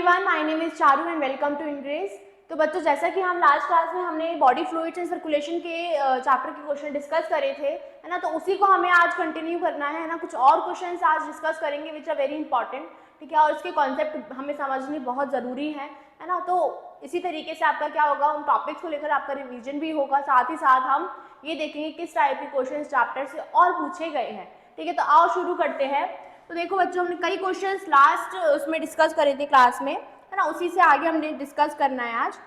Everyone, my name is Charu and welcome to Ingress. तो बच्चों, जैसा कि हम लास्ट क्लास में हमने बॉडी फ्लूइड्स एंड सर्कुलेशन के चैप्टर के क्वेश्चन डिस्कस करे थे, है ना, तो उसी को हमें आज कंटिन्यू करना है ना। कुछ और क्वेश्चंस आज डिस्कस करेंगे विच आर वेरी इंपॉर्टेंट, ठीक है, और इसके कॉन्सेप्ट हमें समझने बहुत ज़रूरी है ना। तो इसी तरीके से आपका क्या होगा, उन टॉपिक्स को लेकर आपका रिविजन भी होगा, साथ ही साथ हम ये देखेंगे किस टाइप के क्वेश्चन चैप्टर से और पूछे गए हैं, ठीक है। तो आओ शुरू करते हैं। तो देखो बच्चों, हमने कई क्वेश्चंस लास्ट उसमें डिस्कस करे थे क्लास में, है ना, उसी से आगे हमने डिस्कस करना है आज।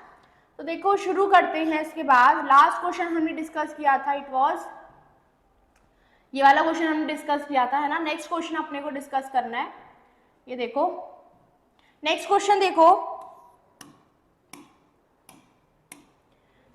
तो देखो शुरू करते हैं। इसके बाद लास्ट क्वेश्चन हमने डिस्कस किया था, इट वाज ये वाला क्वेश्चन हमने डिस्कस किया था, है ना। नेक्स्ट क्वेश्चन अपने को डिस्कस करना है। ये देखो नेक्स्ट क्वेश्चन,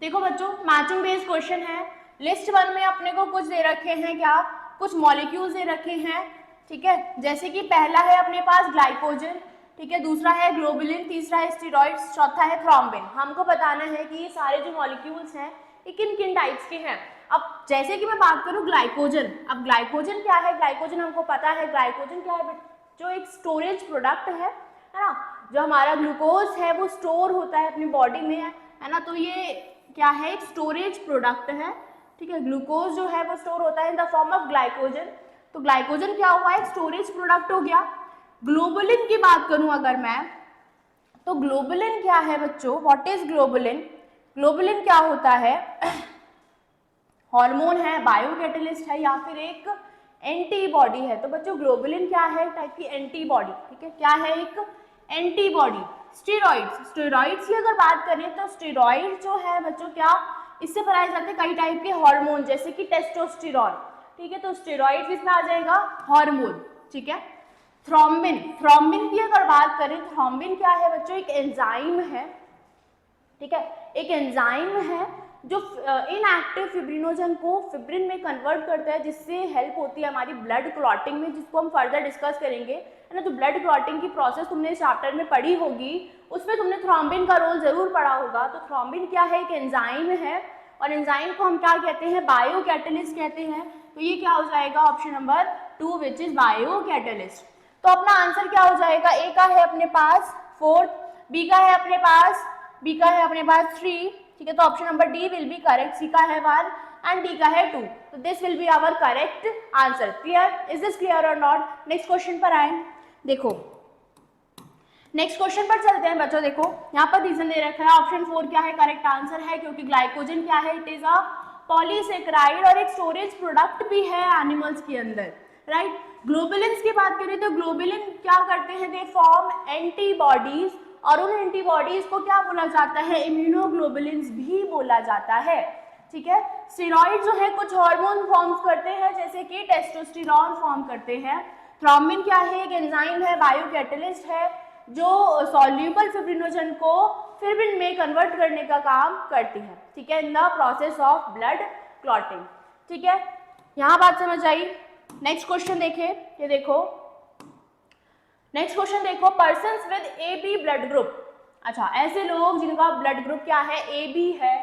देखो बच्चों, मैचिंग बेस्ड क्वेश्चन है। लिस्ट 1 में अपने को कुछ दे रखे हैं, क्या, कुछ मॉलिक्यूल्स दे रखे हैं, ठीक है। जैसे कि पहला है अपने पास ग्लाइकोजन, ठीक है, दूसरा है ग्लोबुलिन, तीसरा है स्टेरॉइड्स, चौथा है थ्रोम्बिन। हमको बताना है कि ये सारे जो मॉलिक्यूल्स हैं ये किन किन टाइप्स के हैं। अब जैसे कि मैं बात करूं ग्लाइकोजन, अब ग्लाइकोजन क्या है, ग्लाइकोजन हमको पता है ग्लाइकोजन क्या है, जो एक स्टोरेज प्रोडक्ट है ना। जो हमारा ग्लूकोज है वो स्टोर होता है अपनी बॉडी में, है ना। तो ये क्या है, एक स्टोरेज प्रोडक्ट है, ठीक है। ग्लूकोज जो है वो स्टोर होता है in the form of glycogen. तो ग्लाइकोजन क्या हुआ, एक स्टोरेज प्रोडक्ट हो गया। ग्लोबुलिन की बात करूं अगर मैं, तो ग्लोबुलिन क्या है बच्चों, व्हाट इज ग्लोबुलिन। ग्लोबुलिन क्या होता है, हार्मोन है, बायोकैटलिस्ट है, या फिर एक एंटीबॉडी है। तो बच्चों ग्लोबुलिन क्या है, टाइप की एंटीबॉडी, ठीक है। क्या है, एक एंटीबॉडी। स्टेरॉइड्स, स्टेरॉइड्स की अगर बात करें तो स्टेरॉइड जो है बच्चों, क्या, इससे बनाए जाते हैं कई टाइप के हार्मोन, जैसे कि टेस्टोस्टेरॉन, ठीक है। तो स्टेरॉइड इसमें आ जाएगा हार्मोन, ठीक है। थ्रोम्बिन, थ्रोम्बिन की अगर बात करें, थ्रोम्बिन क्या है बच्चों, एक एंजाइम है, ठीक है। एक एंजाइम है जो इनएक्टिव फिब्रिनोजन को फिब्रिन में कन्वर्ट करता है, जिससे हेल्प होती है हमारी ब्लड क्लॉटिंग में, जिसको हम फर्दर डिस्कस करेंगे, है ना। जो ब्लड क्लॉटिंग की प्रोसेस तुमने इस चैप्टर में पढ़ी होगी, उसमें तुमने थ्रोम्बिन का रोल जरूर पढ़ा होगा। तो थ्रोम्बिन क्या है, एक एंजाइम है, और एंजाइम को हम क्या कहते हैं, बायो कैटलिस्ट कहते हैं। तो ये क्या हो जाएगा, option number 2 which is bio catalyst. तो अपना आंसर क्या हो जाएगा, ए का है अपने पास 4, बी का है अपने पास 3, ठीक है। तो option number D will be correct, C का है 1 एंड डी का है 2। तो this will be our correct answer. Clear, is this clear और नॉट। नेक्स्ट क्वेश्चन पर आए। देखो नेक्स्ट क्वेश्चन पर चलते हैं बच्चों। देखो यहाँ पर रीजन दे रखा है, ऑप्शन 4 क्या है, करेक्ट आंसर है, क्योंकि ग्लाइकोजन क्या है, इट इज अ पॉलीसेकेराइड और एक स्टोरेज प्रोडक्ट भी है एनिमल्स के अंदर, राइट। ग्लोबुलिन्स की बात करें तो ग्लोबुलिन क्या करते हैं, दे फॉर्म एंटीबॉडीज, और उन एंटीबॉडीज को क्या बोला जाता है, इम्यूनोग्लोबुलिन्स भी बोला जाता है, ठीक है। स्टेरॉइड जो है कुछ हार्मोन फॉर्म्स करते हैं, जैसे कि टेस्टोस्टेरॉन फॉर्म करते हैं। थ्रोम्बिन क्या है, एक एंजाइम है, बायोकैटलिस्ट है, जो सॉल्यूबल फिब्रिनोजन को फिब्रिन में कन्वर्ट करने का काम करती है, ठीक है, in the process of blood clotting, ठीक है। यहाँ बात समझ आई। नेक्स्ट क्वेश्चन देखें। ये देखो नेक्स्ट क्वेश्चन देखो, persons with A B blood group. अच्छा, ऐसे लोग जिनका ब्लड ग्रुप क्या है, ए बी है,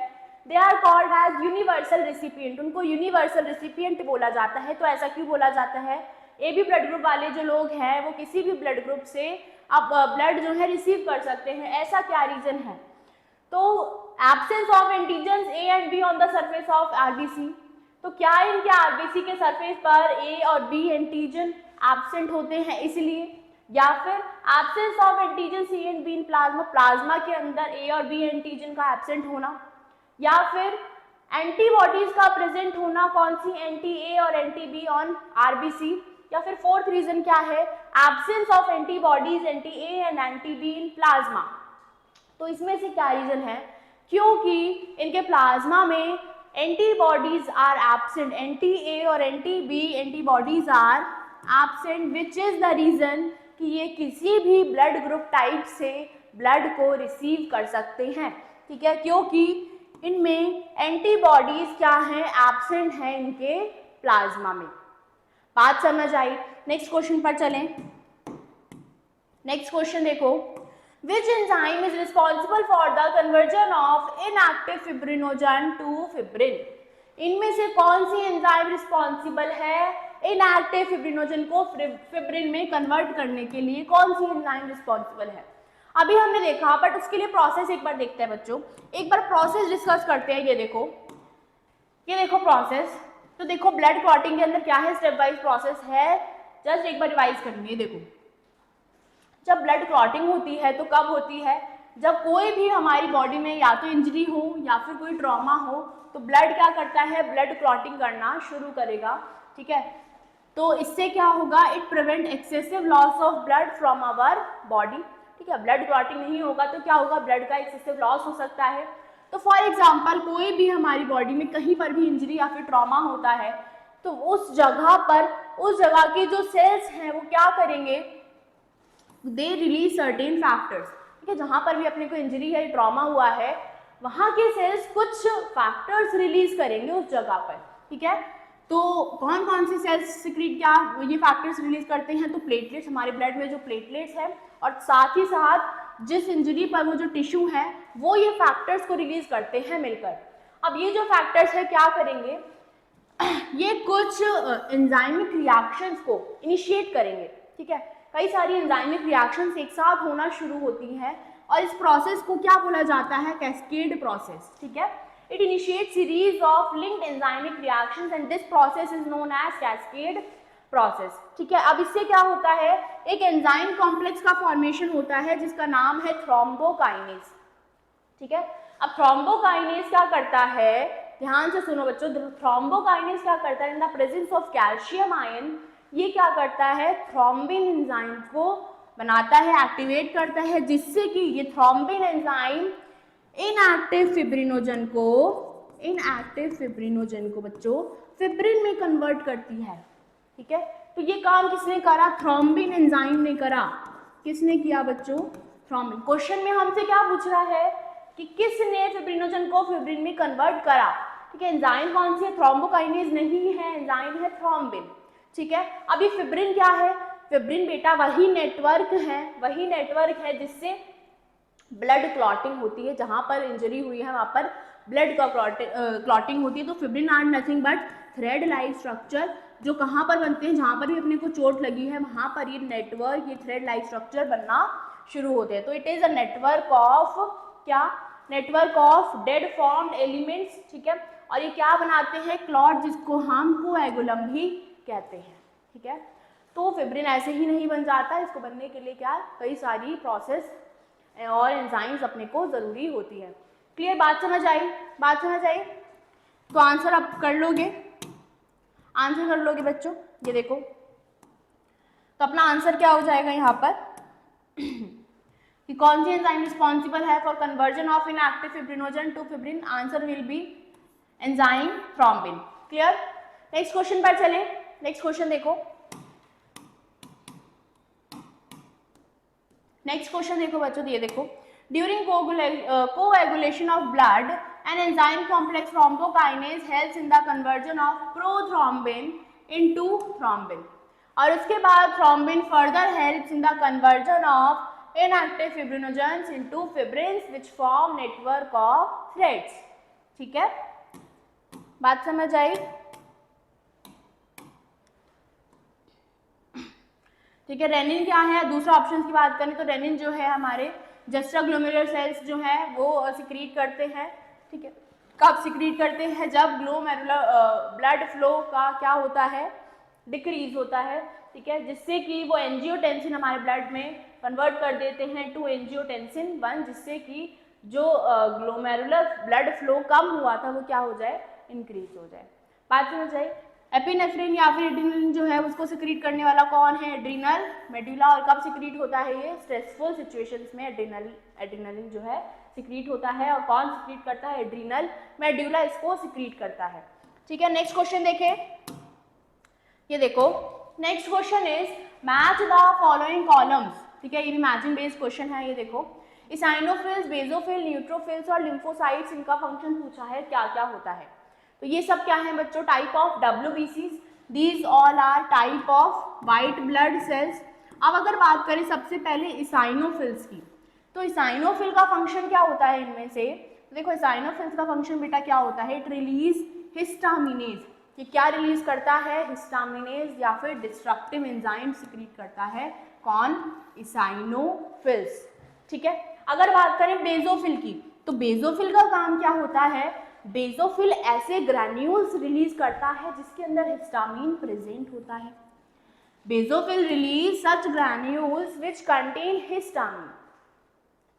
they are called as universal recipient. उनको यूनिवर्सल रिसिपिएंट बोला जाता है। तो ऐसा क्यों बोला जाता है, ए बी ब्लड ग्रुप वाले जो लोग हैं वो किसी भी ब्लड ग्रुप से अब ब्लड जो है रिसीव कर सकते हैं। ऐसा क्या रीजन है, तो absence of antigens A and be on the surface of RBC. तो क्या इनके आरबीसी के सरफेस पर ए और बी एंटीजन एब्सेंट होते हैं इसलिए, या फिर absence of antigen C and B in plasma, plasma के अंदर ए और बी एंटीजन का एब्सेंट होना, या फिर एंटीबॉडीज का प्रेजेंट होना, कौन सी, एंटी ए और एंटी बी ऑन आरबीसी, या फिर फोर्थ रीजन क्या है, absence of antibodies anti A and anti B in plasma. तो इसमें से क्या रीजन है, क्योंकि इनके प्लाज्मा में antibodies are absent, anti A और anti B antibodies are absent, which is the reason कि ये किसी भी ब्लड ग्रुप टाइप से ब्लड को रिसीव कर सकते हैं, ठीक है, क्योंकि इनमें एंटीबॉडीज क्या है, एब्सेंट है इनके प्लाज्मा में। बात समझ आई। नेक्स्ट क्वेश्चन पर चलें। नेक्स्ट क्वेश्चन देखो, which enzyme is responsible for the conversion of inactive fibrinogen to fibrin। इनमें से कौन सी एंजाइम रिस्पॉन्सिबल है इनएक्टिव फिब्रिनोजन को फिब्रिन में कन्वर्ट करने के लिए, कौन सी एंजाइम रिस्पॉन्सिबल है। अभी हमने देखा, बट उसके लिए प्रोसेस एक बार देखते हैं बच्चों, एक बार प्रोसेस डिस्कस करते हैं। ये देखो प्रोसेस, तो देखो ब्लड क्लॉटिंग के अंदर क्या है, स्टेप वाइज प्रोसेस है, जस्ट एक बार रिवाइज करनी है। देखो जब ब्लड क्लॉटिंग होती है तो कब होती है, जब कोई भी हमारी बॉडी में या तो इंजरी हो या फिर कोई ट्रॉमा हो, तो ब्लड क्या करता है, ब्लड क्लॉटिंग करना शुरू करेगा, ठीक है। तो इससे क्या होगा, it prevent excessive loss of blood from our body, ठीक है। ब्लड क्लॉटिंग नहीं होगा तो क्या होगा, ब्लड का एक्सेसिव लॉस हो सकता है। तो फॉर एग्जाम्पल कोई भी हमारी बॉडी में कहीं पर भी इंजरी या फिर ट्रॉमा होता है, तो उस जगह पर, उस जगह के जो सेल्स हैं वो क्या करेंगे, दे रिलीज सर्टेन फैक्टर्स, ठीक है। जहां पर भी अपने को इंजरी है, ट्रॉमा हुआ है, वहां के सेल्स कुछ फैक्टर्स रिलीज करेंगे उस जगह पर, ठीक है। तो कौन कौन से सेल्स सिक्रीट क्या ये फैक्टर्स रिलीज करते हैं, तो प्लेटलेट्स, हमारे ब्लड में जो प्लेटलेट्स है, और साथ ही साथ जिस इंजरी पर वो जो टिश्यू है वो ये फैक्टर्स को रिलीज करते हैं मिलकर। अब ये जो फैक्टर्स है क्या करेंगे, ये कुछ एंजाइमिक रिएक्शंस को इनिशिएट करेंगे, ठीक है। कई सारी एंजाइमिक रिएक्शंस एक साथ होना शुरू होती हैं और इस प्रोसेस को क्या बोला जाता है, कैस्केड प्रोसेस, ठीक है। It initiate series of linked enzymic reactions and this process is known as cascade process, ठीक है। अब इससे क्या होता है, एक एंजाइम कॉम्प्लेक्स का फॉर्मेशन होता है जिसका नाम है थ्रोम्बोकाइनेज, ठीक है। अब थ्रोम्बोकाइनेज क्या करता है, ध्यान से सुनो बच्चों, थ्रोम्बोकाइनेज क्या करता है, in the presence of calcium ion, ये क्या करता है, थ्रोम्बिन एंजाइम को बनाता है, एक्टिवेट करता है, जिससे कि ये थ्रोम्बिन एंजाइम इनएक्टिव फिब्रिनोजन को बच्चों फिब्रिन में कन्वर्ट करती है, ठीक है। तो ये काम किसने करा, थ्रोम्बिन एंजाइम ने करा। किसने किया बच्चों, थ्रोम्बिन। क्वेश्चन में हमसे क्या पूछ रहा है कि किसने फिब्रिनोजन को फिब्रिन में कन्वर्ट करा, ठीक है। एंजाइम कौन सी है, थ्रोम्बोकाइनेज नहीं है, एंजाइम है थ्रोम्बिन, ठीक है। अभी फिब्रिन क्या है, फिब्रिन बेटा वही नेटवर्क है जिससे ब्लड क्लॉटिंग होती है, जहां पर इंजरी हुई है वहां पर ब्लड का क्लॉटिंग होती है। तो fibrin are nothing but thread like structure, जो कहां पर बनते हैं, जहां पर भी अपने को चोट लगी है वहां पर ये नेटवर्क, ये थ्रेड लाइक स्ट्रक्चर बनना शुरू होते हैं। तो it is a network of क्या, network of dead formed elements, ठीक है। और ये क्या बनाते हैं, क्लॉट, जिसको हम कोएगुलम भी कहते हैं, ठीक है। तो फिब्रिन ऐसे ही नहीं बन जाता, इसको बनने के लिए क्या, कई सारी प्रोसेस और एंजाइम्स अपने को जरूरी होती है। क्लियर, बात समझ आई। तो आंसर आप कर लोगे, बच्चों। ये देखो, तो अपना आंसर क्या हो जाएगा यहाँ पर कि कौन सी एंजाइम रिस्पॉन्सिबल है for conversion of inactive fibrinogen to fibrin, answer will be enzyme thrombin. Clear, next question पर चले। नेक्स्ट क्वेश्चन देखो, बच्चों, ये देखो, during coagulation of blood an enzyme complex thrombokinase helps in the conversion of prothrombin into thrombin, और उसके बाद thrombin further helps in the conversion of inactive fibrinogens into fibrins which form network of threads, ठीक है। बात समझ आई, ठीक है। Rennin क्या है, दूसरा ऑप्शन की बात करें तो रेनिन जो है हमारे जस्ट्राग्लोमेरुलर सेल्स जो है वो सिक्रीट करते हैं, ठीक है। कब सिक्रीट करते हैं, जब ग्लोमेरुलर ब्लड फ्लो का क्या होता है, डिक्रीज होता है, ठीक है, जिससे कि वो एंजियोटेंसिन हमारे ब्लड में कन्वर्ट कर देते हैं टू एंजियोटेंसिन 1, जिससे कि जो ग्लोमेरुलर ब्लड फ्लो कम हुआ था वो क्या हो जाए, इंक्रीज हो जाए। बात समझ आई। एपिनेफ्रिन या फिर एड्रेनलिन जो है उसको सिक्रीट करने वाला कौन है, एड्रीनल मेडुला, और कब सिक्रीट होता है, ये स्ट्रेसफुल सिचुएशंस में एड्रेनलिन जो है सिक्रीट होता है, और कौन सिक्रीट करता है, एड्रीनल मेडुला इसको सिक्रीट करता है, ठीक है। नेक्स्ट क्वेश्चन देखें, ये देखो, next question is match the following columns, ठीक है। ये इमेजिन बेस्ड क्वेश्चन है। ये देखो, इसाइनोफिल्स, बेसोफिल, न्यूट्रोफिल्स और लिम्फोसाइट्स, इनका फंक्शन पूछा है, क्या क्या होता है। तो ये सब क्या है बच्चों, type of WBCs, these all are type of white blood cells. अब अगर बात करें सबसे पहले इसाइनोफिल्स की, तो इसाइनोफिल का फंक्शन क्या होता है इनमें से, तो देखो इसाइनोफिल्स का फंक्शन बेटा क्या होता है, इट रिलीज हिस्टामिनेज, ये क्या रिलीज करता है, हिस्टामिनेज या फिर डिस्ट्रक्टिव एंजाइम सिक्रीट करता है, कौन, इसाइनोफिल्स, ठीक है। अगर बात करें बेजोफिल की, तो बेजोफिल का काम क्या होता है, बेजोफिल ऐसे ग्रैन्यूल्स रिलीज करता है जिसके अंदर हिस्टामिन प्रेजेंट होता है। Basophil release such granules which contain histamine,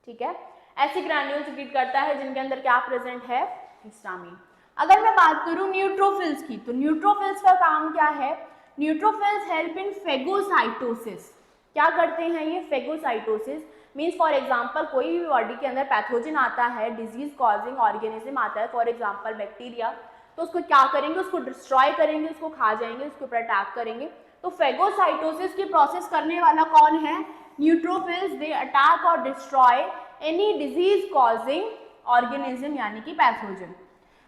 ठीक है, ऐसे ग्रैन्यूल सिक्रीट करता है जिनके अंदर क्या प्रेजेंट है, हिस्टामिन। अगर मैं बात करूं न्यूट्रोफिल्स की, तो न्यूट्रोफिल्स का काम क्या है, न्यूट्रोफिल्स हेल्प इन फेगोसाइटोसिस। क्या करते हैं ये, फेगोसाइटोसिस मीन्स फॉर एग्जांपल कोई भी बॉडी के अंदर पैथोजन आता है, डिजीज कॉजिंग ऑर्गेनिज्म आता है, फॉर एग्जांपल बैक्टीरिया, तो उसको क्या करेंगे, उसको डिस्ट्रॉय करेंगे, उसको खा जाएंगे, उसके ऊपर अटैक करेंगे। तो फेगोसाइटोसिस की प्रोसेस करने वाला कौन है, न्यूट्रोफिल्स। दे अटैक और destroy any disease causing organism यानी कि पैथोजन।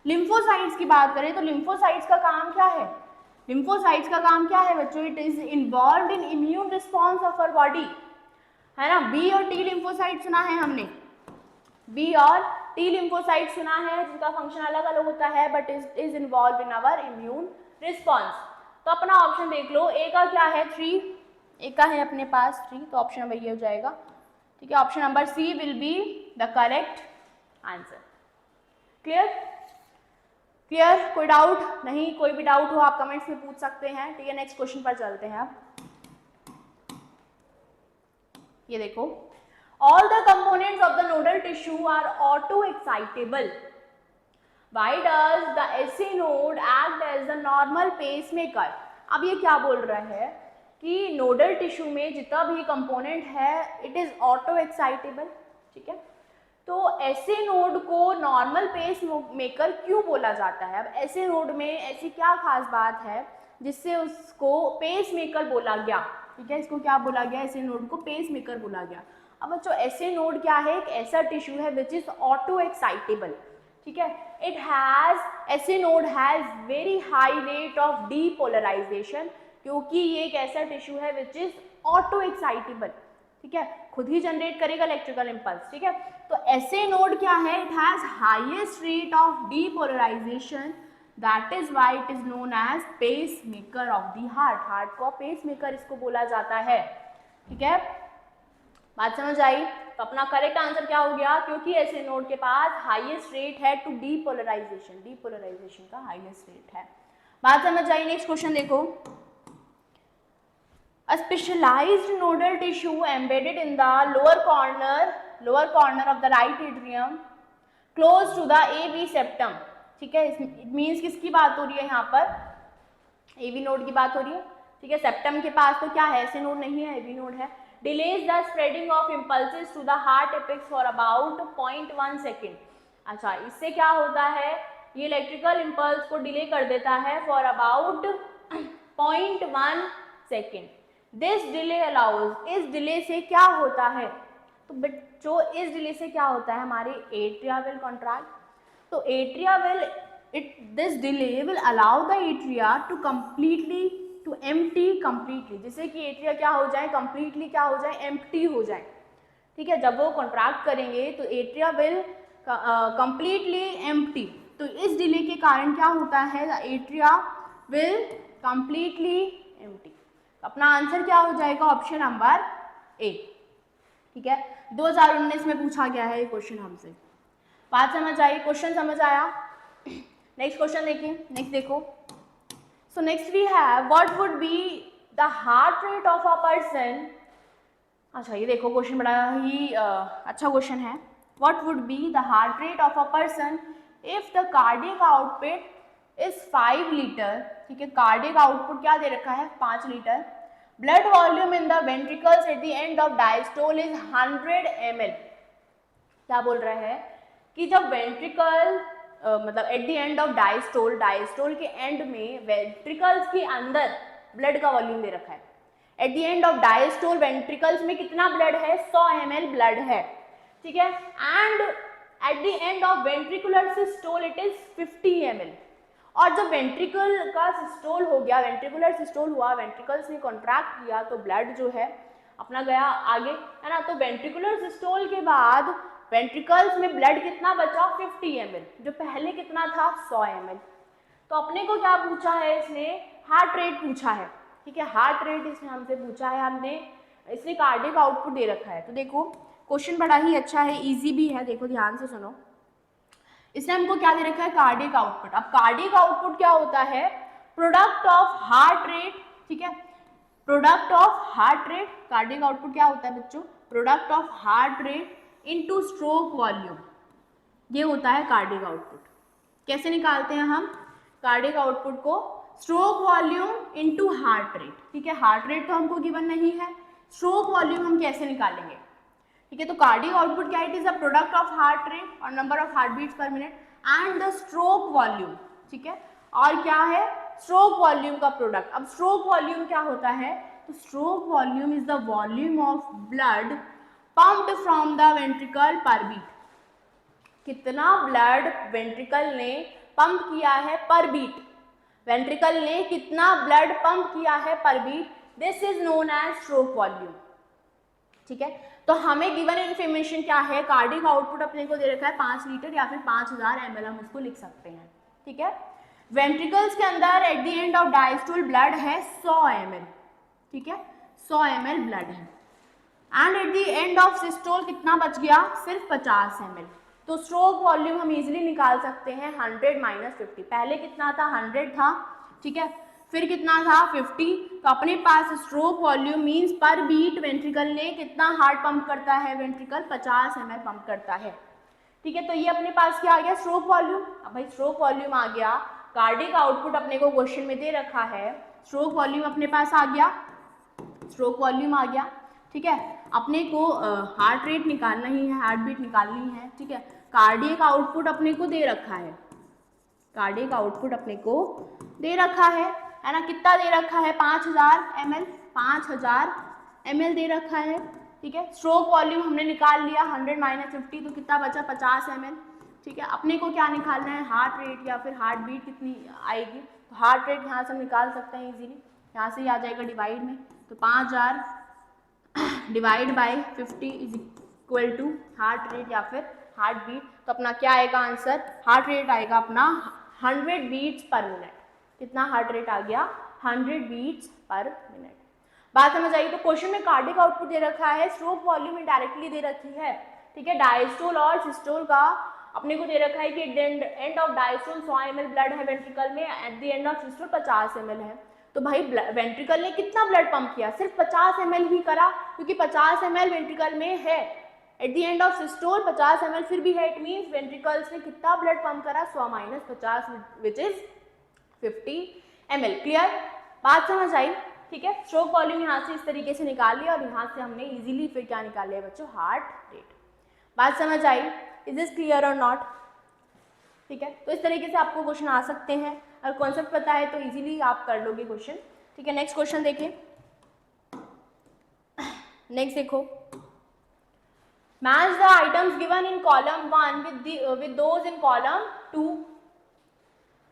लिम्फोसाइट्स की बात करें तो लिम्फोसाइट्स का काम क्या है, लिम्फोसाइट्स का काम क्या है बच्चों, it is involve in immune response of our body, है ना। बी और टी लिम्फोसाइट सुना है हमने, बी और टी लिम्फोसाइट सुना है, जिनका फंक्शन अलग अलग होता है but is involve in our immune response. तो अपना ऑप्शन देख लो, ए का क्या है 3, ए का है अपने पास 3, तो ऑप्शन नंबर ये हो जाएगा, ठीक है। Option number C will be the correct answer. Clear, clear, कोई डाउट नहीं, कोई भी डाउट हो आप कमेंट्स में पूछ सकते हैं, ठीक है। नेक्स्ट क्वेश्चन पर चलते हैं आप। ये देखो, all the components of the nodal tissue are auto-excitable. Why does the SA node act as the normal pacemaker? अब ये क्या बोल रहा है कि नोडल टिश्यू में जितना भी कंपोनेंट है इट इज ऑटो एक्साइटेबल, ठीक है। तो ऐसे नोड को नॉर्मल पेस मेकर क्यों बोला जाता है, अब ऐसे नोड में ऐसी क्या खास बात है जिससे उसको पेस मेकर बोला गया, ठीक है। इसको क्या बोला गया, ऐसे नोड को पेस मेकर बोला गया। अब बच्चों ऐसे नोड क्या है, एक ऐसा टिश्यू है विच इज ऑटो एक्साइटेबल, ठीक है। It has, SA node has very high rate of depolarization, क्योंकि ये एक ऐसा टिश्यू है विच इज ऑटो एक्साइटेबल, ठीक है, खुद ही जनरेट करेगा इलेक्ट्रिकल इंपल्स, ठीक है। तो ऐसे नोड क्या है, it has highest rate of depolarization, that is why it is known as pacemaker of the heart, heart को पेस मेकर इसको बोला जाता है, ठीक है। बात समझ आई, तो अपना करेक्ट आंसर क्या हो गया, क्योंकि ऐसे नोड के पास हाईएस्ट रेट है टू डीपोलराइजेशन, डीपोलराइजेशन का हाईएस्ट रेट है। बात समझ आई। नेक्स्ट क्वेश्चन देखो, a specialized nodal tissue embedded in the lower corner of the right atrium close to the AV septum, ठीक है। इट मीन्स किसकी बात हो रही है यहाँ पर, AV नोड की बात हो रही है, ठीक है। सेप्टम के पास तो क्या है, ऐसे नोड नहीं है, AV नोड है। Delays the spreading of impulses to the heart apex for about 0.1 second. अच्छा, इससे क्या होता है, ये इलेक्ट्रिकल इम्पल्स को डिले कर देता है for about 0.1 second. This delay allows, इस डिले से क्या होता है, तो बच्चों इस डिले से क्या होता है, हमारे एट्रिया विल कॉन्ट्रैक्ट, तो atria will this delay will allow the atria to completely to empty completely, जिससे कि एट्रिया क्या हो जाए, completely क्या हो जाए, empty हो जाए, ठीक है। जब वो कॉन्ट्रैक्ट करेंगे तो एट्रिया विल completely empty, तो इस डिले के कारण क्या होता है, the atria will completely empty। अपना आंसर क्या हो जाएगा, ऑप्शन नंबर ए, ठीक है। 2019 में पूछा गया है ये क्वेश्चन हमसे। बात समझ आई, क्वेश्चन समझ आया। नेक्स्ट क्वेश्चन देखिए, नेक्स्ट देखो। So next we have what would be the heart rate of a person. अच्छा, ये देखो क्वेश्चन बड़ा ही अच्छा क्वेश्चन है। What would be the heart rate of a person if the cardiac output is 5 litre, ठीक है। कार्डियक आउटपुट क्या दे रखा है, 5 litre. Blood volume in the ventricles at the end of diastole is 100 ml। क्या बोल रहा है कि जब वेंट्रिकल मतलब eight the end of diastole, diastole के एंड में वेंट्रिकल्स के अंदर ब्लड का वॉल्यूम दे रखा है। Eight the end of diastole ventricles में कितना ब्लड है, 100 ml ब्लड है, ठीक है। And eight the end of ventricular systole it is 50 ml। और जब वेंट्रिकल का सिस्टोल हो गया, वेंट्रिकुलर सिस्टोल हुआ, वेंट्रिकल्स ने कॉन्ट्रैक्ट किया, तो ब्लड जो है अपना गया आगे, है ना। तो वेंट्रिकुलर सिस्टोल के बाद वेंट्रिकल्स में ब्लड कितना बचा, 50 ml, जो पहले कितना था, 100 ml। तो अपने को क्या पूछा है इसने, हार्ट रेट पूछा है, ठीक है। हार्ट रेट इसने हमसे पूछा है, हमने इसने कार्डियक आउटपुट दे रखा है। तो देखो क्वेश्चन बड़ा ही अच्छा है, इजी भी है, देखो ध्यान से सुनो। इसने हमको क्या दे रखा है, कार्डियक आउटपुट। अब कार्डियक आउटपुट क्या होता है, प्रोडक्ट ऑफ हार्ट रेट, ठीक है, product of heart rate. Cardiac output क्या होता है बच्चों, product of heart rate into stroke volume, ये होता है कार्डियक आउटपुट। कैसे निकालते हैं हम कार्डियक आउटपुट को, stroke volume into heart rate, ठीक है, हार्ट रेट तो हमको गिवन नहीं है, स्ट्रोक वॉल्यूम हम कैसे निकालेंगे, ठीक है। तो कार्डियक आउटपुट क्या है, it is a product of heart rate और number of heart beats per minute and the stroke volume, ठीक है, और क्या है, स्ट्रोक वॉल्यूम का प्रोडक्ट। अब स्ट्रोक वॉल्यूम क्या होता है, तो stroke volume is the volume of blood pumped from the ventricle per beat, कितना ब्लड वेंट्रिकल ने पंप किया है पर बीट, वेंट्रिकल ने कितना ब्लड पंप किया है per beat, this is known as stroke volume, ठीक है। तो हमें गिवन इन्फॉर्मेशन क्या है, कार्डियक आउटपुट अपने को दे रखा है 5 लीटर या फिर 5000 ml, हम उसको लिख सकते हैं, ठीक है। वेंट्रिकल्स के अंदर eight the end of diastole blood है 100 ml, ठीक है, 100 ml ब्लड है, and eight the end of systole कितना बच गया, सिर्फ 50 ml। तो स्ट्रोक वॉल्यूम हम इजीली निकाल सकते हैं 100 माइनस 50, पहले कितना था 100 था, ठीक है, फिर कितना था 50, तो अपने पास स्ट्रोक वॉल्यूम मींस पर बीट वेंट्रिकल ने कितना हार्ट पंप करता है, वेंट्रिकल 50 ml पंप करता है, ठीक है। तो ये अपने पास क्या आ गया, स्ट्रोक वॉल्यूम। अब भाई स्ट्रोक वॉल्यूम आ गया, कार्डियक आउटपुट अपने को क्वेश्चन में दे रखा है, स्ट्रोक वॉल्यूम अपने पास आ गया, स्ट्रोक वॉल्यूम आ गया, ठीक है। अपने को हार्ट रेट निकालना ही है, हार्ट बीट निकालनी है, ठीक है। कार्डियक आउटपुट अपने को दे रखा है, कार्डियक आउटपुट अपने को दे रखा है ना, कितना दे रखा है 5000 ml, 5000 ml दे रखा है, ठीक है। स्ट्रोक वॉल्यूम हमने निकाल लिया 100 माइनस 50, तो कितना बचा 50 ml, ठीक है। अपने को क्या निकालना है, हार्ट रेट या फिर हार्ट बीट कितनी आएगी, तो हार्ट रेट यहाँ से हम निकाल सकते हैं इजीली, यहाँ से ही आ जाएगा डिवाइड में, तो 5000 divide by 50 is equal to heart rate या फिर हार्ट बीट। तो अपना क्या आएगा आंसर, हार्ट रेट आएगा अपना 100 बीट्स पर मिनट, कितना हार्ट रेट आ गया 100 बीट्स पर मिनट। बात समझ आई। तो क्वेश्चन में कार्डियक आउटपुट दे रखा है, स्ट्रोक वॉल्यूम इनडायरेक्टली दे रखी है, ठीक है। डायस्टोल और सिस्टोल का अपने को दे रखा है कि and of diastole 100 ml blood है वेंट्रिकल में, eight the end of systole 50 ml है। तो भाई वेंट्रिकल ने कितना ब्लड पंप किया, सिर्फ 50 ml ही करा, क्योंकि 50 ml वेंट्रिकल में है, eight the end of systole 50 ml फिर भी है, इट मीन्स वेंट्रिकल्स ने कितना ब्लड पंप करा 100 minus 50 which is 50 ml। Clear, बात समझ आई, ठीक है। स्ट्रोक वॉल्यूम यहाँ से इस तरीके से निकाल लिया और यहाँ से हमने इजीली फिर क्या निकाल लिया बच्चों, हार्ट रेट। बात समझ आई, इज दिस क्लियर और नॉट, ठीक है। तो इस तरीके से आपको क्वेश्चन आ सकते हैं, अगर कॉन्सेप्ट पता है तो इजीली आप कर लोगे क्वेश्चन, ठीक है। नेक्स्ट क्वेश्चन देखिए, नेक्स्ट देखो, match the items given in column 1 with those in column 2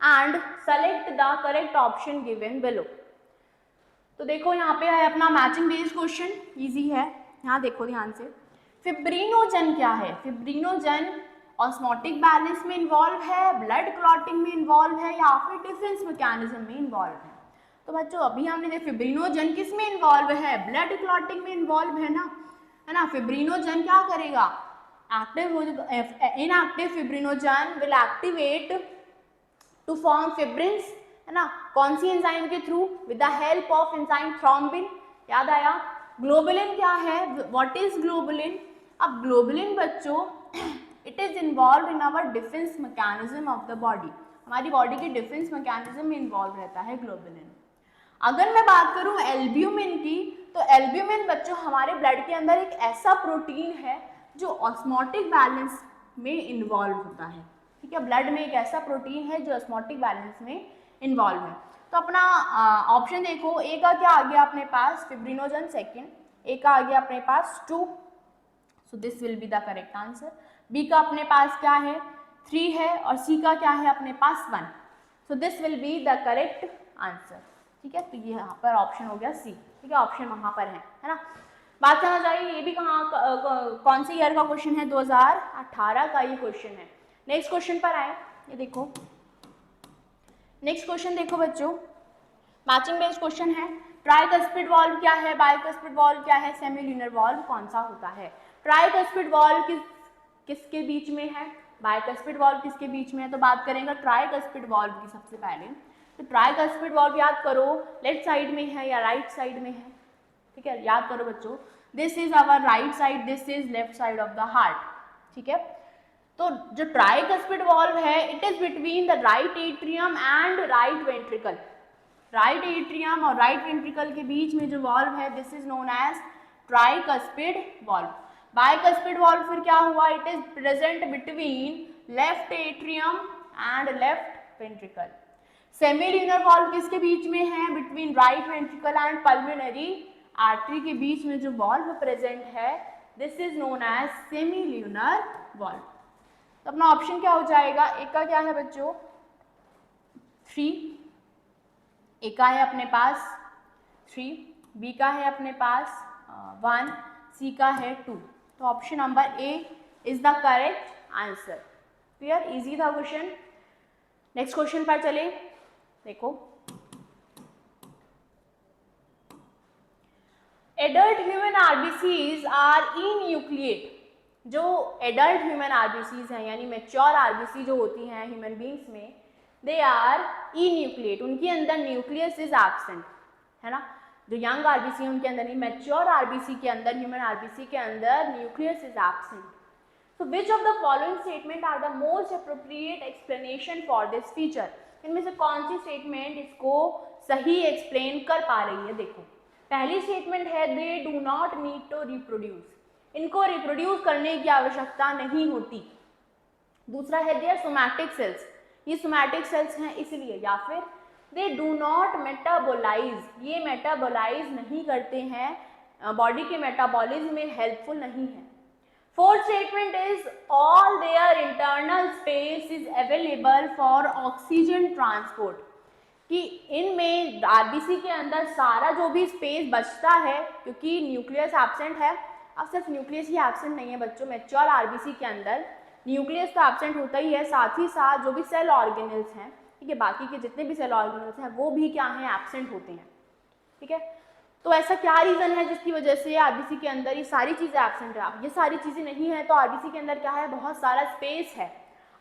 and select the correct option given below। तो देखो यहाँ पे है अपना मैचिंग बेस्ड क्वेश्चन, इजी है, यहाँ देखो ध्यान से। फिब्रिनोजन क्या है, फिब्रिनोजन ऑस्मोटिक बैलेंस में इन्वॉल्व है, ब्लड क्लॉटिंग में इन्वॉल्व है, या फिर डिफेंस मैकेनिज्म में इन्वॉल्व है। तो बच्चों अभी हमने देखा फिब्रिनोजन किस में इन्वॉल्व है, ब्लड क्लॉटिंग में इन्वॉल्व है ना। फिब्रिनोजन क्या करेगा, active inactive fibrinogen will activate to form fibrins, है ना, कौन सी एंजाइम के through, with the help of enzyme thrombin. याद आया, ग्लोबुलिन क्या है, व्हाट इज ग्लोबुलिन। अब ग्लोबुलिन बच्चों it is involve in our defence mechanism of the body, हमारी बॉडी के डिफेंस मैकेनिज्म में इन्वॉल्व रहता है ग्लोबुलिन। अगर मैं बात करूं एल्ब्यूमिन की, तो एल्ब्यूमिन बच्चों हमारे ब्लड के अंदर एक ऐसा प्रोटीन है जो ऑस्मोटिक बैलेंस में इन्वॉल्व होता है, ठीक है। ब्लड में एक ऐसा प्रोटीन है जो ऑस्मोटिक बैलेंस में इन्वॉल्व है। तो अपना ऑप्शन देखो, ए का क्या आ गया अपने पास, फिब्रिनोजन सेकेंड, ए का आ गया अपने पास 2, so this will be the correct answer. B का अपने पास क्या है 3 है, और सी का क्या है अपने पास 1, सो this will be the correct answer, ठीक है। तो ये यहाँ पर ऑप्शन हो गया सी, ठीक है, ऑप्शन वहाँ पर है ना। बात समझ आई, ये भी कहाँ कौन से ईयर का क्वेश्चन है, 2018 का ये क्वेश्चन है। नेक्स्ट क्वेश्चन पर आए, ये देखो नेक्स्ट क्वेश्चन देखो बच्चों, मैचिंग बेस्ड क्वेश्चन है। ट्राइकस्पिड वॉल्व क्या है, बाइकस्पिड वॉल्व क्या है, सेमी ल्यूनर वॉल्व कौन सा होता है। ट्राइकस्पिड वॉल्व किसके बीच में है, बाइकस्पिड वॉल्व किसके बीच में है, तो बात करेंगे ट्राइकस्पिड वॉल्व की सबसे पहले। तो ट्राइकस्पिड वॉल्व याद करो लेफ्ट साइड में है या राइट साइड में है, ठीक है, याद करो बच्चों, this is our right side, this is left side of the heart, ठीक है। तो जो ट्राइकस्पिड वॉल्व है it is between the right atrium and right ventricle, right atrium और राइट वेंट्रिकल के बीच में जो वॉल्व है this is known as tricuspid valve. Bicuspid valve फिर क्या हुआ, it is present between left atrium and left ventricle. Semilunar valve किसके बीच में है, between right ventricle and pulmonary artery के बीच में जो वॉल्व प्रेजेंट है this is known as semilunar valve. तो अपना ऑप्शन क्या हो जाएगा, एक का क्या है बच्चों 3, एक का है अपने पास 3, बी का है अपने पास 1, सी का है 2। तो option number A is the correct answer. Clear, easy था क्वेश्चन। नेक्स्ट क्वेश्चन पर चले, देखो एडल्ट ह्यूमन आरबीसीज आर इन्यूक्लिएट। जो एडल्ट ह्यूमन आरबीसीज हैं यानी मैच्योर आरबीसी जो होती हैं ह्यूमन बींग्स में, दे आर इन्यूक्लिएट, उनके अंदर न्यूक्लियस इज एब्सेंट, है ना। जो यंग आरबीसी है उनके अंदर नहीं, मैच्योर आरबीसी के अंदर, ह्यूमन आरबीसी के अंदर nucleus is absent. So which of the following statement are the most appropriate explanation for this feature? इनमें से कौन सी स्टेटमेंट इसको सही एक्सप्लेन कर पा रही है, देखो पहली स्टेटमेंट है they do not need to reproduce, इनको रिप्रोड्यूस करने की आवश्यकता नहीं होती। दूसरा है दे आर सोमैटिक सेल्स, ये सोमैटिक सेल्स हैं इसलिए, या फिर दे डू नॉट मेटाबोलाइज, ये मेटाबोलाइज नहीं करते हैं, बॉडी के मेटाबॉलिज्म में हेल्पफुल नहीं है। Fourth statement is all their internal space is available for oxygen transport, कि इनमें आरबीसी के अंदर सारा जो भी स्पेस बचता है क्योंकि न्यूक्लियस एब्सेंट है। अब सिर्फ न्यूक्लियस ही एब्सेंट नहीं है बच्चों, मैच्योर आरबीसी के अंदर न्यूक्लियस तो एब्सेंट होता ही है, साथ ही साथ जो भी सेल ऑर्गेनल्स हैं, ठीक है, बाकी के जितने भी सेल ऑर्गेनल्स हैं वो भी क्या हैं, एब्सेंट होते हैं, ठीक है। तो ऐसा क्या रीजन है जिसकी वजह से आरबीसी के अंदर ये सारी चीजें एब्सेंट है। ये सारी चीजें नहीं है तो आरबीसी के अंदर क्या है, बहुत सारा स्पेस है।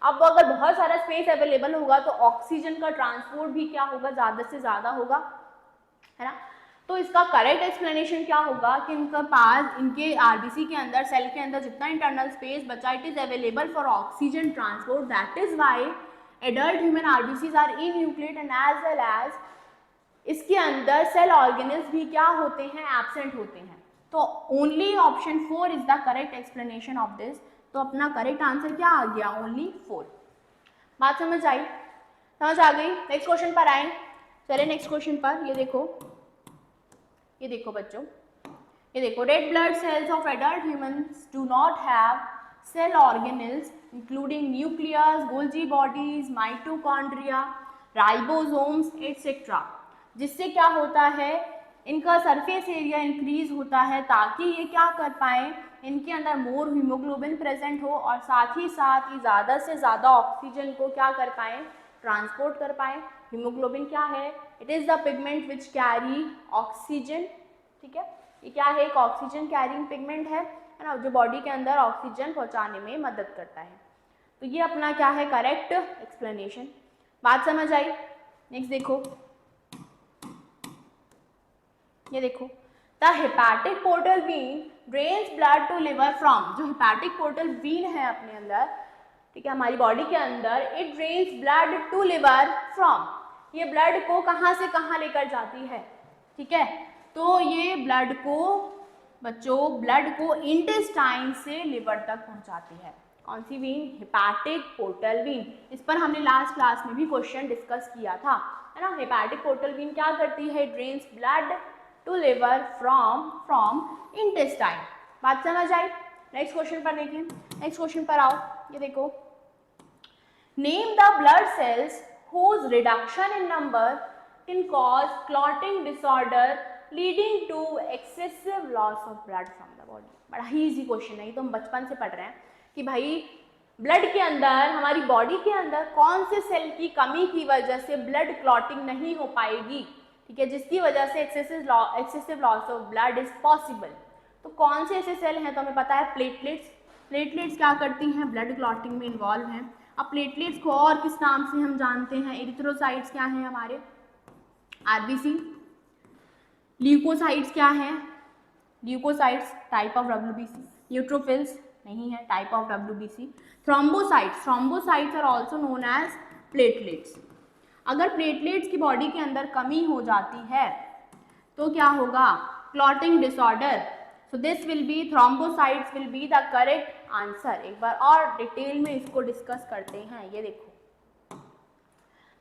अब अगर बहुत सारा स्पेस अवेलेबल होगा तो ऑक्सीजन का ट्रांसपोर्ट भी क्या होगा, ज्यादा से ज्यादा होगा, है ना। तो इसका करेक्ट एक्सप्लेनेशन क्या होगा कि इनका पास, इनके आरबीसी के अंदर, सेल के अंदर जितना इंटरनल स्पेस बचा it is available for oxygen transport, that is why adult human RBCs are enucleate and as well as इसके अंदर सेल ऑर्गेनल्स भी क्या होते हैं, एब्सेंट होते हैं। तो only option 4 is the correct explanation of this. तो अपना करेक्ट आंसर क्या आ गया, ओनली 4। बात समझ आई, समझ आ गई। नेक्स्ट क्वेश्चन पर आए, चले नेक्स्ट क्वेश्चन पर। ये देखो बच्चों, ये देखो red blood cells of adult humans do not have cell organelles including nucleus, Golgi bodies, mitochondria, ribosomes etcetera, जिससे क्या होता है, इनका सरफेस एरिया इंक्रीज होता है ताकि ये क्या कर पाए, इनके अंदर मोर हीमोग्लोबिन प्रेजेंट हो और साथ ही साथ ये ज़्यादा से ज़्यादा ऑक्सीजन को क्या कर पाए, ट्रांसपोर्ट कर पाए। हीमोग्लोबिन क्या है, it is the pigment which carry oxygen, ठीक है, ये क्या है, एक ऑक्सीजन कैरिंग पिगमेंट है ना, जो बॉडी के अंदर ऑक्सीजन पहुँचाने में मदद करता है। तो ये अपना क्या है, करेक्ट एक्सप्लेनेशन। बात समझ आई। नेक्स्ट देखो, ये देखो the hepatic portal vein drains blood to liver from, जो हेपेटिक पोर्टल वीन है अपने अंदर, ठीक है, हमारी बॉडी के अंदर, it drains blood to liver from, ये ब्लड को कहाँ से कहाँ लेकर जाती है, ठीक है। तो ये ब्लड को बच्चों, ब्लड को इंटेस्टाइन से लिवर तक पहुँचाती है। कौन सी वीन, हेपेटिक पोर्टल वीन। इस पर हमने लास्ट क्लास में भी क्वेश्चन डिस्कस किया था, है ना। हेपेटिक पोर्टल वीन क्या करती है, drains blood to liver from intestine. बात समझ आई। नेक्स्ट क्वेश्चन पर देखिए, नेक्स्ट क्वेश्चन पर आओ, ये देखो name the blood cells whose reduction in number can cause clotting disorder leading to excessive loss of blood from the body। बड़ा ही इजी क्वेश्चन है, ये तो हम बचपन से पढ़ रहे हैं कि भाई ब्लड के अंदर, हमारी बॉडी के अंदर कौन से सेल की कमी की वजह से ब्लड क्लॉटिंग नहीं हो पाएगी, ठीक है, जिसकी वजह से excessive loss of blood is possible. तो कौन से ऐसे सेल हैं, तो हमें पता है प्लेटलेट्स। प्लेटलेट्स क्या करती हैं, ब्लड क्लॉटिंग में इन्वॉल्व हैं। अब प्लेटलेट्स को और किस नाम से हम जानते हैं, एरिथ्रोसाइट्स क्या हैं हमारे, आरबीसी। ल्यूकोसाइट्स क्या हैं, leucocytes type of WBC. Neutrophils नहीं है, type of WBC. Thrombocytes, thrombocytes are also known as platelets. अगर प्लेटलेट्स की बॉडी के अंदर कमी हो जाती है तो क्या होगा, clotting disorder. So this will be, thrombocytes will be the correct answer. एक बार और डिटेल में इसको डिस्कस करते हैं। ये देखो,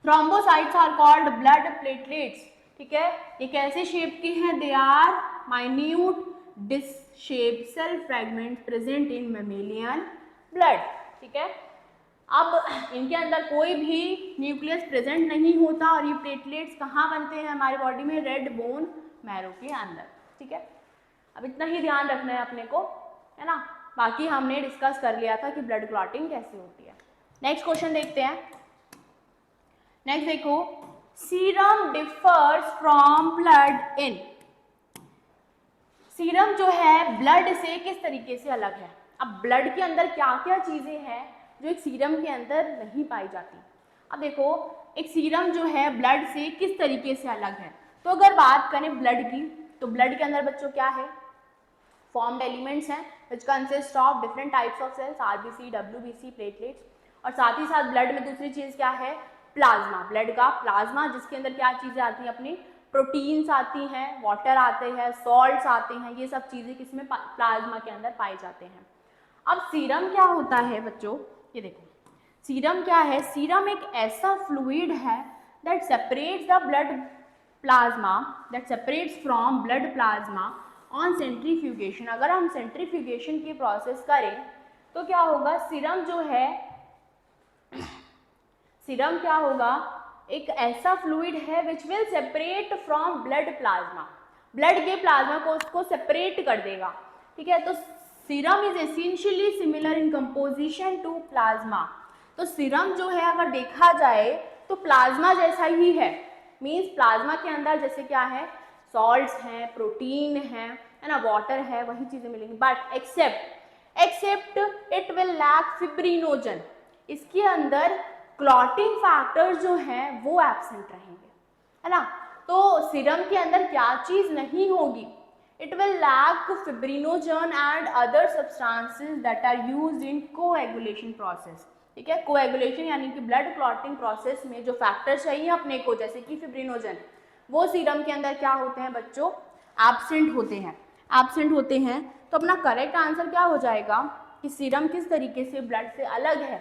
thrombocytes are called blood platelets, ठीक है। ये कैसे शेप के हैं, they are minute disc shape cell fragment present in mammalian blood, ठीक है। अब इनके अंदर कोई भी न्यूक्लियस प्रेजेंट नहीं होता और ये प्लेटलेट्स कहाँ बनते हैं हमारी बॉडी में, रेड बोन मैरो के अंदर, ठीक है। अब इतना ही ध्यान रखना है अपने को, है ना। बाकी हमने डिस्कस कर लिया था कि ब्लड क्लॉटिंग कैसे होती है। नेक्स्ट क्वेश्चन देखते हैं। नेक्स्ट देखो, serum differs from blood in, serum जो है ब्लड से किस तरीके से अलग है। अब ब्लड के अंदर क्या क्या चीजें हैं जो एक सीरम के अंदर नहीं पाई जाती। अब देखो, एक सीरम जो है ब्लड से किस तरीके से अलग है। तो अगर बात करें ब्लड की, तो ब्लड के अंदर बच्चों क्या है, फॉर्म्ड एलिमेंट्स हैं which consist of different types of cells, RBC, WBC, platelets. और साथ ही साथ ब्लड में दूसरी चीज क्या है, प्लाज्मा, ब्लड का प्लाज्मा, जिसके अंदर क्या चीजें आती हैं अपनी, प्रोटीन्स आती हैं, वाटर आते हैं, सॉल्ट्स आते हैं, ये सब चीजें किसमें, प्लाज्मा के अंदर पाए जाते हैं। अब सीरम क्या होता है बच्चों, ये देखो, सीरम क्या है, सीरम एक ऐसा फ्लूइड है that separates the blood plasma, that separates from blood plasma on centrifugation. अगर हम सेंट्रीफ्यूगेशन की प्रोसेस करें तो क्या होगा, सीरम जो है, सीरम क्या होगा, एक ऐसा फ्लूइड है which will separate from blood plasma, blood के प्लाज्मा को उसको सेपरेट कर देगा, ठीक है। तो serum is essentially similar in composition to plasma. तो सीरम जो है अगर देखा जाए तो प्लाज्मा जैसा ही है, मीन्स प्लाज्मा के अंदर जैसे क्या है, सॉल्ट्स हैं, प्रोटीन है ना, वाटर है, वही चीजें मिलेंगी। But except it will lack fibrinogen, इसके अंदर क्लॉटिंग फैक्टर जो हैं वो एब्सेंट रहेंगे, है ना। तो सीरम के अंदर क्या चीज नहीं होगी, it will lack fibrinogen and other substances that are used in coagulation process, ठीक है। कोएगुलेशन यानी कि ब्लड क्लॉटिंग प्रोसेस में जो फैक्टर चाहिए अपने को, जैसे कि फिब्रिनोजन, वो सीरम के अंदर क्या होते हैं बच्चों, एब्सेंट होते हैं, एब्सेंट होते हैं। तो अपना करेक्ट आंसर क्या हो जाएगा कि सीरम किस तरीके से ब्लड से अलग है।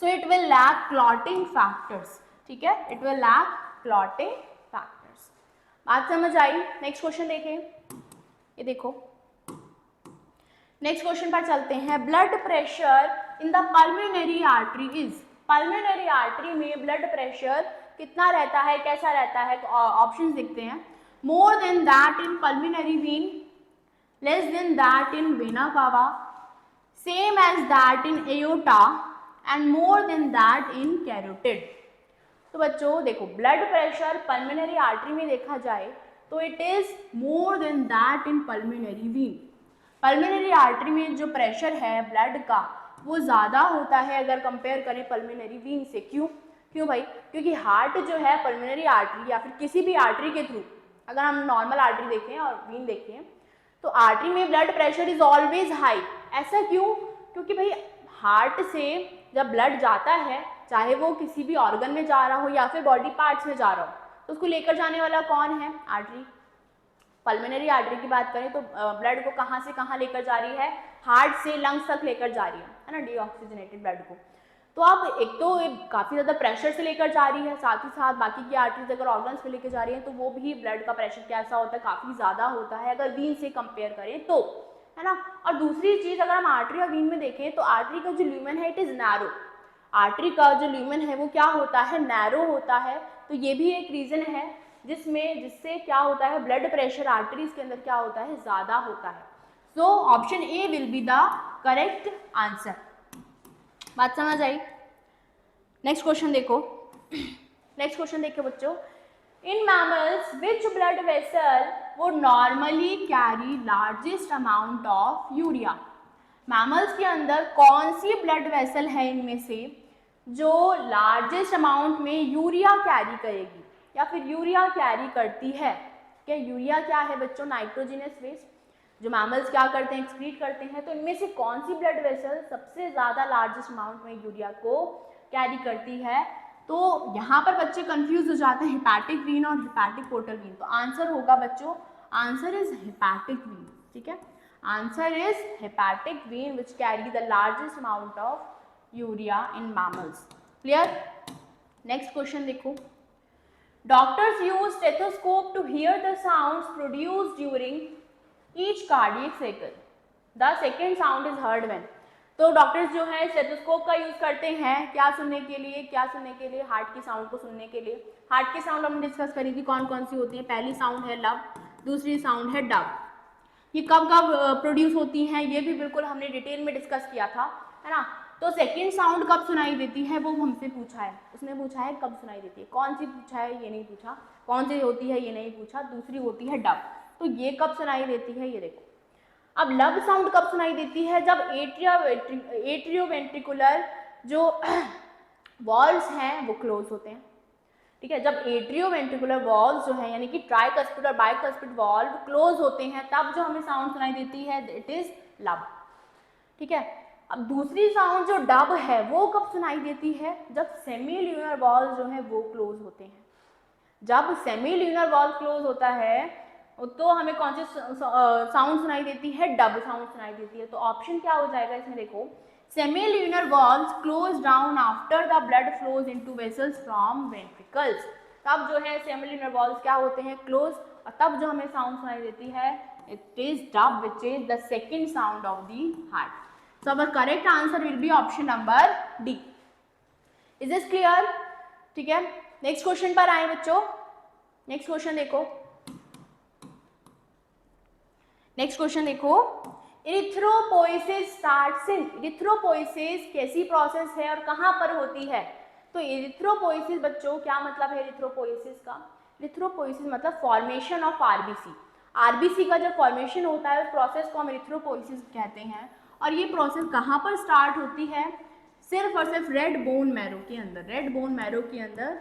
So it will lack clotting factors, ठीक है, it will lack clotting factors. बात समझ आई। नेक्स्ट क्वेश्चन देखें, ये देखो, नेक्स्ट क्वेश्चन पर चलते हैं। Blood pressure in the pulmonary artery is, pulmonary artery में ब्लड प्रेशर कितना रहता है, कैसा रहता है, ऑप्शंस देखते हैं। More than that in pulmonary vein, less than that in vena cava, same as that in aorta and more than that in carotid. तो बच्चों देखो, ब्लड प्रेशर पल्मोनरी आर्टरी में देखा जाए तो it is more than that in pulmonary when. Pulmonary artery में जो pressure है ब्लड का वो ज़्यादा होता है अगर कंपेयर करें पल्मोनरी वेन से। क्यों भाई, क्योंकि हार्ट जो है पल्मोनरी आर्टरी या फिर किसी भी आर्टरी के थ्रू, अगर हम नॉर्मल आर्टरी देखें और वेन देखें तो आर्टरी में blood pressure is always high. ऐसा क्यों, क्योंकि भाई हार्ट से जब ब्लड जाता है, चाहे वो किसी भी ऑर्गन में जा रहा हो या फिर बॉडी पार्ट्स में जा रहा हो, तो उसको लेकर जाने वाला कौन है, आर्टरी। पल्मोनरी आर्टरी की बात करें तो ब्लड को कहाँ से कहाँ लेकर जा रही है, हार्ट से लंग्स तक लेकर जा रही है ना, डीऑक्सीजनेटेड ब्लड को। तो अब एक तो काफ़ी ज़्यादा प्रेशर से लेकर जा रही है, साथ ही साथ बाकी की आर्टरीज अगर ऑर्गन्स पे लेकर जा रही है तो वो भी ब्लड का प्रेशर कैसा होता है, काफ़ी ज़्यादा होता है अगर वीन से कंपेयर करें तो, है ना। और दूसरी चीज़ अगर हम आर्टरी और वीन में देखें तो आर्टरी का जो ल्यूमेन है इट इज़ नैरो, आर्टरी का जो ल्यूमेन है वो क्या होता है, नैरो होता है। तो ये भी एक रीज़न है जिससे क्या होता है, ब्लड प्रेशर आर्टरीज के अंदर क्या होता है, ज़्यादा होता है। So option A will be the correct answer. बात समझ आई। नेक्स्ट क्वेश्चन देखो, नेक्स्ट क्वेश्चन देखो बच्चों, in mammals which blood vessel would normally carry largest amount of urea. Mammals के अंदर कौन सी ब्लड वेसल है इनमें से जो लार्जेस्ट अमाउंट में यूरिया कैरी करेगी या फिर यूरिया कैरी करती है। क्या यूरिया क्या है बच्चों? नाइट्रोजनस वेस्ट जो मैमल्स क्या करते हैं, एक्सक्रीट करते हैं। तो इनमें से कौन सी ब्लड वेसल सबसे ज़्यादा लार्जेस्ट अमाउंट में यूरिया को कैरी करती है? तो यहाँ पर बच्चे कंफ्यूज हो जाते हैं हेपैटिक वीन और हेपैटिक पोर्टल वीन। तो आंसर होगा बच्चों, आंसर इज हेपैटिक वीन। ठीक है, answer is hepatic vein which carry the largest amount of urea in mammals. Clear? Next question देखो। Doctors use stethoscope to hear the sounds produced during each cardiac cycle. The second sound is heard when. तो doctors जो है stethoscope का use करते हैं क्या सुनने के लिए? क्या सुनने के लिए? हार्ट की साउंड को सुनने के लिए। हार्ट की साउंड हमने डिस्कस करी थी कौन कौन सी होती है। पहली साउंड है लब, दूसरी साउंड है डब। ये कब कब प्रोड्यूस होती हैं ये भी बिल्कुल हमने डिटेल में डिस्कस किया था, है ना। तो सेकेंड साउंड कब सुनाई देती है वो हमसे पूछा है, उसने पूछा है कब सुनाई देती है। कौन सी पूछा है ये नहीं पूछा, कौन सी होती है ये नहीं पूछा। दूसरी होती है डब। तो ये कब सुनाई देती है ये देखो। अब लब साउंड कब सुनाई देती है? जब एट्रियोवेंट्रिकुलर जो वॉल्व्स हैं वो क्लोज होते हैं। ठीक है, जब एट्रियोवेंट्रिकुलर वॉल्व्स जो है यानी कि ट्राइकस्पिड और बाइकस्पिड वॉल्व क्लोज होते हैं तब जो हमें साउंड सुनाई देती है इट इज लब। ठीक है, अब दूसरी साउंड जो डब है वो कब सुनाई देती है? जब सेमील्यूनर वॉल्व जो है वो क्लोज होते हैं। जब सेमील्यूनर वॉल्व क्लोज होता है तो हमें कौन सी साउंड सुनाई देती है? डब साउंड सुनाई देती है। तो ऑप्शन क्या हो जाएगा इसमें देखो, सेमील्यूनर valves close down after the blood flows into vessels from ventricles. तब जो है सेमील्यूनर वॉल्व्स क्या होते हैं? क्लोज। और तब जो हमें साउंड सुनाई देती है it is dub which is the second sound of the heart. So our correct answer will B option number D. Is this clear? ठीक है, नेक्स्ट क्वेश्चन पर आए बच्चों। नेक्स्ट क्वेश्चन देखो, नेक्स्ट क्वेश्चन देखो। Erythropoiesis starts in. इरिथ्रोपोइसिस कैसी process है और कहाँ पर होती है? तो इरिथ्रोपोइसिस बच्चों क्या मतलब है इरिथ्रोपोइसिस का? इरिथ्रोपोइसिस मतलब फॉर्मेशन ऑफ आरबीसी। आरबीसी का जब फॉर्मेशन होता है उस प्रोसेस को हम इरिथ्रोपोइसिस कहते हैं। और ये प्रोसेस कहाँ पर स्टार्ट होती है? सिर्फ और सिर्फ रेड बोन मैरो के अंदर। रेड बोन मैरो के अंदर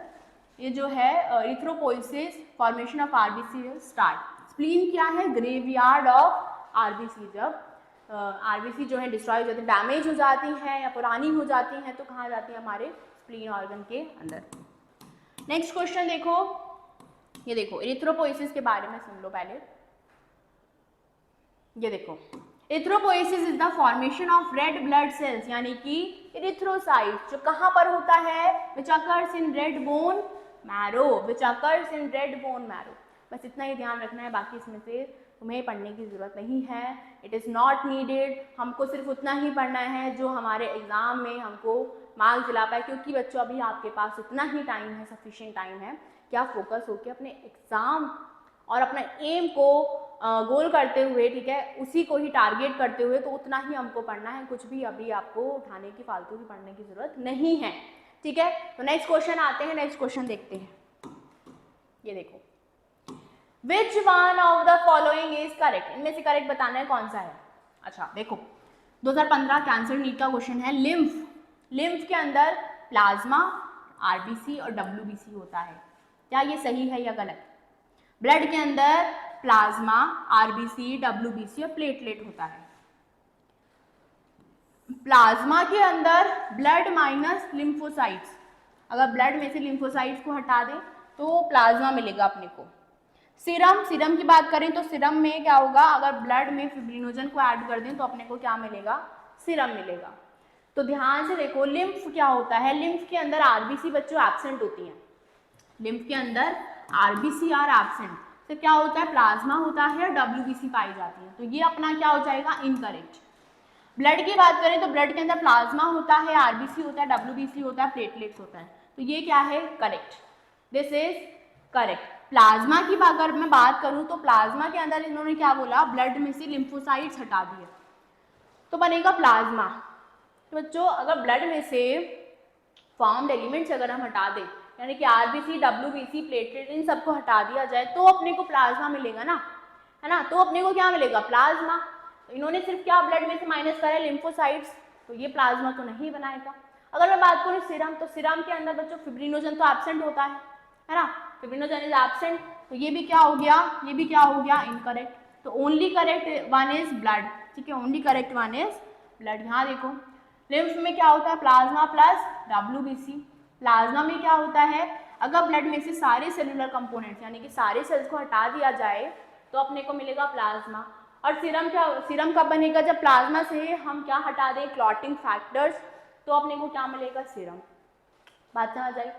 ये जो है erythropoiesis formation of RBC start. Spleen क्या है? Graveyard of RBC. जब आरबीसी जो है डिस्ट्रॉय हो जाती है, डैमेज हो जाती हैं या पुरानी हो जाती हैं तो कहाँ जाती है? हमारे स्प्लीन ऑर्गन के अंदर। नेक्स्ट क्वेश्चन देखो, ये देखो इरिथ्रोपोइसिस के बारे में सुन लो पहले। ये देखो, erythropoiesis is the formation of red blood sales यानी कि इरिथ्रोसाइट्स जो कहाँ पर होता है? Which occurs in red bone marrow. Which occurs in red bone marrow. बस इतना ही ध्यान रखना है, बाकी इसमें से तुम्हें पढ़ने की ज़रूरत नहीं है। It is not needed. हमको सिर्फ उतना ही पढ़ना है जो हमारे एग्ज़ाम में हमको मार्क्स दिला पाए, क्योंकि बच्चों अभी आपके पास उतना ही टाइम है, सफिशिएंट टाइम है कि आप फोकस होकर अपने एग्ज़ाम और अपना एम को गोल करते हुए, ठीक है, उसी को ही टारगेट करते हुए तो उतना ही हमको पढ़ना है। कुछ भी अभी आपको उठाने की फालतू की पढ़ने की ज़रूरत नहीं है। ठीक है, तो नेक्स्ट क्वेश्चन आते हैं। नेक्स्ट क्वेश्चन देखते हैं। ये देखो, which one of the following is correct. इनमें से करेक्ट बताना है कौन सा है। अच्छा देखो, 2015 कैंसर नीट का क्वेश्चन है। लिम्फ के अंदर प्लाज्मा, आरबीसी और डब्ल्यूबीसी होता है। क्या ये सही है या गलत? ब्लड के अंदर प्लाज्मा, आरबीसी, डब्ल्यूबीसी और प्लेटलेट होता है। प्लाज्मा के अंदर ब्लड माइनस लिम्फोसाइट्स। अगर ब्लड में से लिम्फोसाइट्स को हटा दें तो प्लाज्मा मिलेगा अपने को। सीरम की बात करें तो सीरम में क्या होगा? अगर ब्लड में फिब्रिनोजन को ऐड कर दें तो अपने को क्या मिलेगा? सीरम मिलेगा। तो ध्यान से देखो, लिम्फ क्या होता है? लिम्फ के अंदर आरबीसी बच्चों एब्सेंट होती है। लिम्फ के अंदर आरबीसी आर एब्सेंट। तो क्या होता है? प्लाज्मा होता है और डब्ल्यूबीसी पाई जाती है। तो ये अपना क्या हो जाएगा? इनकरेक्ट। ब्लड की बात करें तो ब्लड के अंदर प्लाज्मा होता है, आरबीसी होता है, डब्ल्यूबीसी होता है, प्लेटलेट्स होता है। तो ये क्या है? Correct. This is correct. Plasma की अगर मैं बात करूं तो प्लाज्मा के अंदर इन्होंने क्या बोला? ब्लड में से लिम्फोसाइट्स हटा दिए तो बनेगा प्लाज्मा। तो बच्चों अगर ब्लड में से फॉर्म्ड एलिमेंट्स अगर हम हटा दें यानी कि आरबीसी, डब्ल्यूबीसी, प्लेटलेट, इन सबको हटा दिया जाए तो अपने को प्लाज्मा मिलेगा ना, है ना। तो अपने को क्या मिलेगा, प्लाज्मा। तो इन्होंने सिर्फ क्या ब्लड में से माइनस करा है, लिम्फोसाइट्स, तो ये प्लाज्मा तो नहीं बनाएगा। अगर मैं बात करूँ सीरम, तो सीरम के अंदर बच्चों फिब्रिनोजन तो एब्सेंट होता है ना, फिब्रिनोजन इज एब्सेंट, तो ये भी क्या हो गया, ये भी क्या हो गया, इनकरेक्ट। तो only correct one is blood, ठीक है, only correct one is blood. यहाँ देखो लिम्फ में क्या होता है, प्लाज्मा प्लस डब्ल्यूबीसी। प्लाज्मा में क्या होता है, अगर ब्लड में से सारे सेलुलर कंपोनेंट्स यानी कि सारे सेल्स को हटा दिया जाए तो अपने को मिलेगा प्लाज्मा। और सीरम क्या, सीरम कब बनेगा, जब प्लाज्मा से हम क्या हटा दें, क्लॉटिंग फैक्टर्स, तो अपने को क्या मिलेगा, सीरम। बात समझ आई।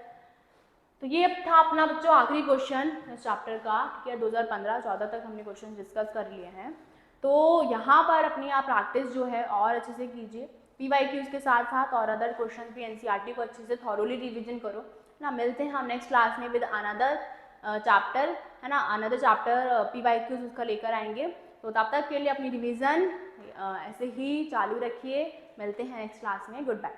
तो ये था अपना बच्चों आखिरी क्वेश्चन इस चैप्टर का, ठीक है। 2015-14 तक हमने क्वेश्चन डिस्कस कर लिए हैं। तो यहाँ पर अपनी आप प्रैक्टिस जो है और अच्छे से कीजिए, PYQs के साथ साथ और अदर क्वेश्चन भी NCERT को अच्छे से थॉरोली रिवीजन करो ना। मिलते हैं हम नेक्स्ट क्लास में विद अनदर चैप्टर, है ना, अनदर चैप्टर PYQs उसका लेकर आएंगे। तो तब तक के लिए अपनी रिवीजन ऐसे ही चालू रखिए। मिलते हैं नेक्स्ट क्लास में, गुड बाय।